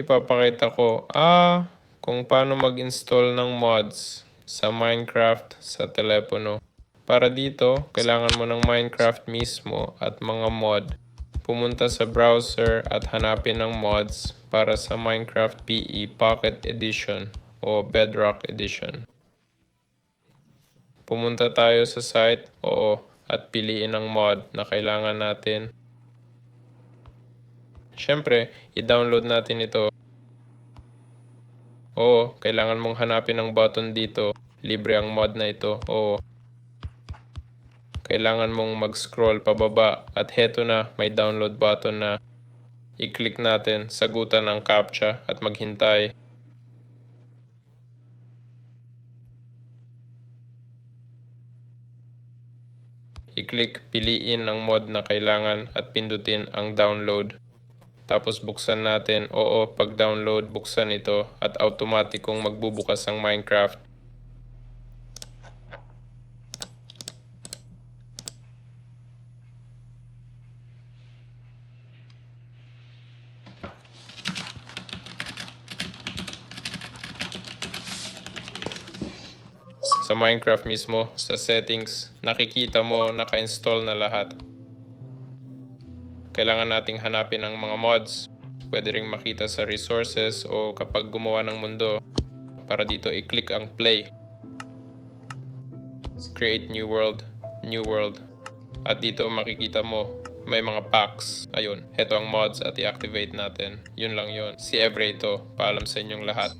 ipapakita ko kung paano mag-install ng mods sa Minecraft sa telepono. Para dito, kailangan mo ng Minecraft mismo at mga mod. Pumunta sa browser at hanapin ng mods para sa Minecraft PE Pocket Edition o Bedrock Edition. Pumunta tayo sa site, at piliin ang mod na kailangan natin. Siyempre, i-download natin ito. Kailangan mong hanapin ang button dito. Libre ang mod na ito. Kailangan mong mag-scroll pababa at heto na, may download button na. I-click natin, sagutan ang CAPTCHA at maghintay. I-click, piliin ang mod na kailangan at pindutin ang download. Tapos buksan natin, pag download, buksan ito at automatikong magbubukas ang Minecraft. Sa Minecraft mismo, sa settings, nakikita mo naka-install na lahat. Kailangan nating hanapin ang mga mods. Pwede ring makita sa resources o kapag gumawa ng mundo. Para dito, i-click ang play. Create new world. At dito makikita mo, may mga packs. Ayun, heto ang mods at i-activate natin. Yun lang yun. Si Evray ito. Paalam sa inyong lahat.